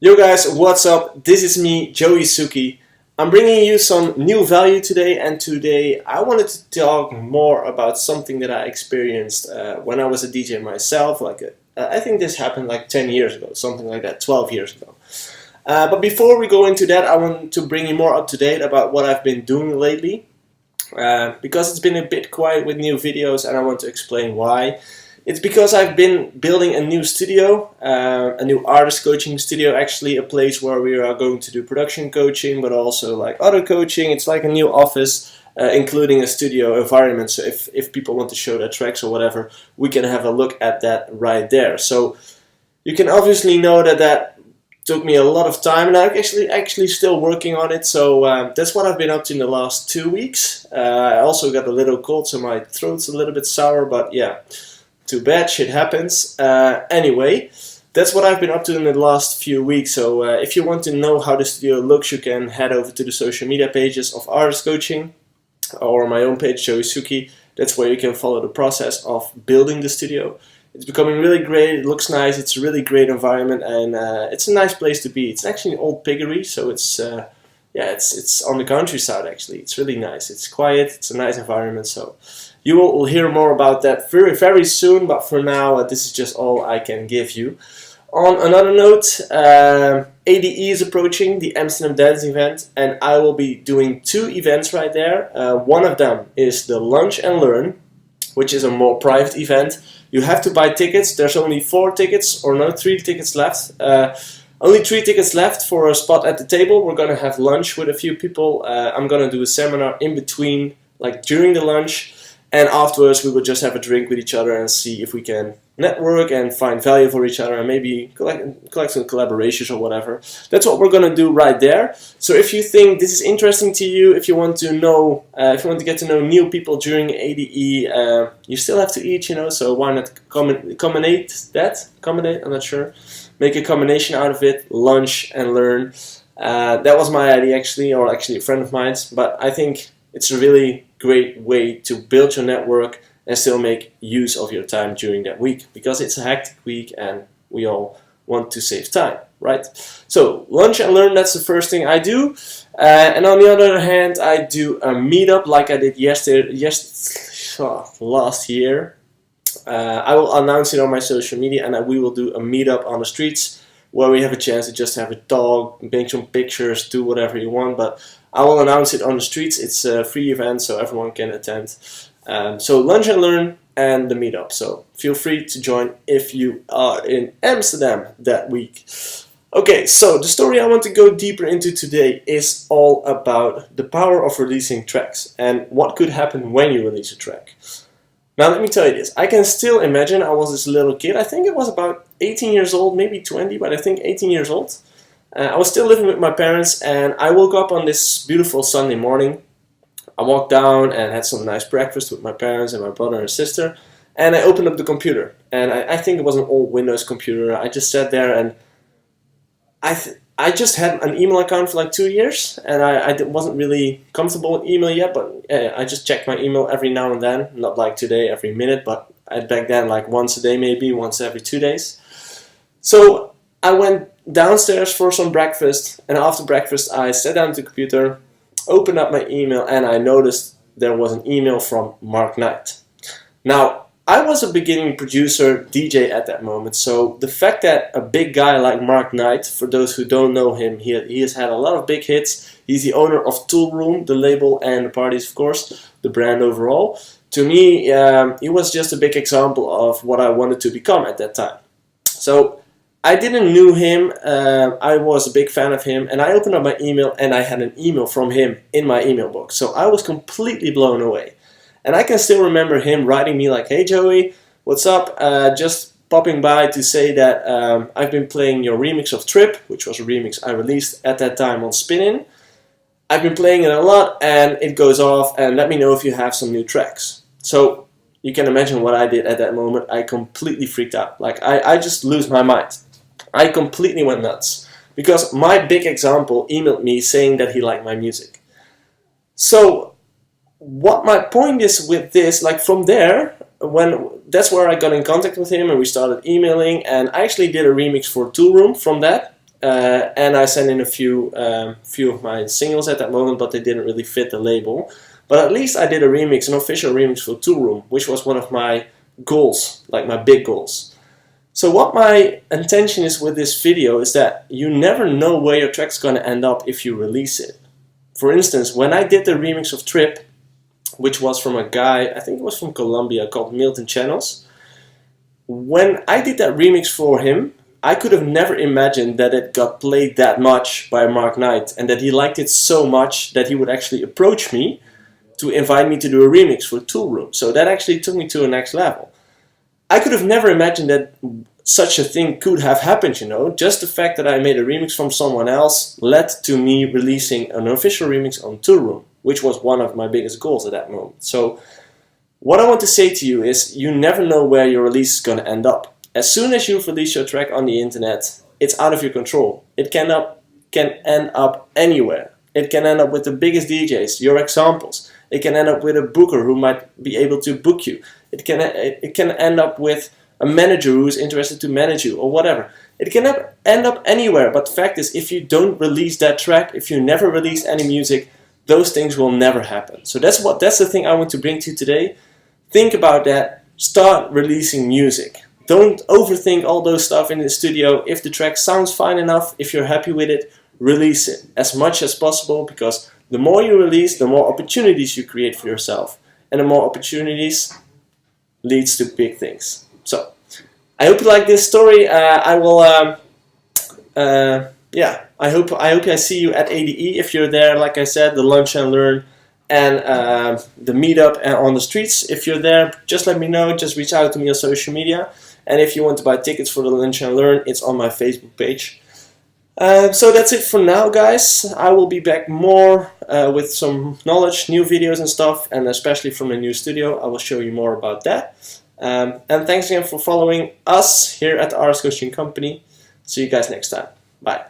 Yo guys, what's up? This is me, JoeySuki. I'm bringing you some new value today, and today I wanted to talk more about something that I experienced when I was a DJ myself. I think this happened like 10 years ago, something like that, 12 years ago. But before we go into that, I want to bring you more up to date about what I've been doing lately. Because it's been a bit quiet with new videos, and I want to explain why. It's because I've been building a new studio, a new artist coaching studio, actually a place where we are going to do production coaching, but also like other coaching. It's like a new office, including a studio environment. So if people want to show their tracks or whatever, we can have a look at that right there. So you can obviously know that took me a lot of time, and I'm actually still working on it. So that's what I've been up to in the last 2 weeks. I also got a little cold, so my throat's a little bit sour, but yeah. Too bad, shit happens. Anyway, that's what I've been up to in the last few weeks. So if you want to know how the studio looks, you can head over to the social media pages of Artist Coaching or my own page, JoeySuki. That's where you can follow the process of building the studio. It's becoming really great, it looks nice, it's a really great environment, and it's a nice place to be. It's actually an old piggery, so it's on the countryside actually. It's really nice, it's quiet, it's a nice environment, so you will hear more about that very, very soon, but for now, this is just all I can give you. On another note, ADE is approaching, the Amsterdam Dance event, and I will be doing 2 events right there. One of them is the Lunch and Learn, which is a more private event. You have to buy tickets. There's only 4 tickets, or no, 3 tickets left. Only 3 tickets left for a spot at the table. We're going to have lunch with a few people. I'm going to do a seminar in between, like during the lunch. And afterwards we will just have a drink with each other and see if we can network and find value for each other and maybe collect some collaborations or whatever. That's what we're going to do right there. So if you think this is interesting to you, if you want to know, if you want to get to know new people during ADE, you still have to eat, you know, so why not combinate, I'm not sure. Make a combination out of it, lunch and learn. That was my idea actually, or actually a friend of mine's, but I think it's a really great way to build your network and still make use of your time during that week, because it's a hectic week and we all want to save time, right? So lunch and learn, that's the first thing I do. And on the other hand, I do a meetup like I did last year. I will announce it on my social media, and we will do a meetup on the streets where we have a chance to just have a talk, make some pictures, do whatever you want, but I will announce it on the streets. It's a free event, so everyone can attend. So Lunch and Learn and the meetup. So feel free to join if you are in Amsterdam that week. Okay, so the story I want to go deeper into today is all about the power of releasing tracks and what could happen when you release a track. Now let me tell you this, I can still imagine I was this little kid. I think it was about 18 years old, maybe 20, but I think 18 years old. I was still living with my parents, and I woke up on this beautiful Sunday morning. I walked down and had some nice breakfast with my parents and my brother and sister, and I opened up the computer, and I think it was an old Windows computer. I just sat there, and I just had an email account for like 2 years, and I wasn't really comfortable with email yet, but I just checked my email every now and then, not like today every minute, but back then like once a day, maybe once every 2 days. So I went downstairs for some breakfast, and after breakfast I sat down to the computer, opened up my email, and I noticed there was an email from Mark Knight. Now, I was a beginning producer, DJ at that moment, so the fact that a big guy like Mark Knight, for those who don't know him, he has had a lot of big hits. He's the owner of Tool Room, the label, and the parties, of course, the brand overall. To me, he was just a big example of what I wanted to become at that time. So I didn't know him, I was a big fan of him, and I opened up my email and I had an email from him in my email box. So I was completely blown away. And I can still remember him writing me like, "Hey Joey, what's up? Just popping by to say that I've been playing your remix of Trip," which was a remix I released at that time on Spin-In. "I've been playing it a lot and it goes off, and let me know if you have some new tracks." So you can imagine what I did at that moment. I completely freaked out. Like I just lose my mind. I completely went nuts because my big example emailed me saying that he liked my music. So what my point is with this, like from there, that's where I got in contact with him and we started emailing, and I actually did a remix for Tool Room from that. and I sent in a few of my singles at that moment, but they didn't really fit the label. But at least I did a remix, an official remix for Tool Room, which was one of my goals, like my big goals. So what my intention is with this video is that you never know where your track's going to end up if you release it. For instance, when I did the remix of Trip, which was from a guy, I think it was from Colombia, called Milton Channels. When I did that remix for him, I could have never imagined that it got played that much by Mark Knight and that he liked it so much that he would actually approach me to invite me to do a remix for Tool Room. So that actually took me to the next level. I could have never imagined that such a thing could have happened, you know. Just the fact that I made a remix from someone else led to me releasing an official remix on Tool Room, which was one of my biggest goals at that moment. So what I want to say to you is you never know where your release is going to end up. As soon as you've released your track on the internet, it's out of your control. It can end up anywhere. It can end up with the biggest DJs, your examples. It can end up with a booker who might be able to book you. It can end up with a manager who's interested to manage you or whatever. It can end up anywhere, but the fact is, if you don't release that track, if you never release any music, those things will never happen. So that's the thing I want to bring to you today. Think about that. Start releasing music. Don't overthink all those stuff in the studio. If the track sounds fine enough, if you're happy with it, release it as much as possible, because the more you release, the more opportunities you create for yourself. And the more opportunities leads to big things. So, I hope you like this story. I hope I see you at ADE if you're there. Like I said, the Lunch and Learn and the meetup on the streets. If you're there, just let me know. Just reach out to me on social media. And if you want to buy tickets for the Lunch and Learn, it's on my Facebook page. So that's it for now, guys. I will be back more with some knowledge, new videos and stuff, and especially from the new studio. I will show you more about that. And thanks again for following us here at the Artist Coaching Company. See you guys next time. Bye.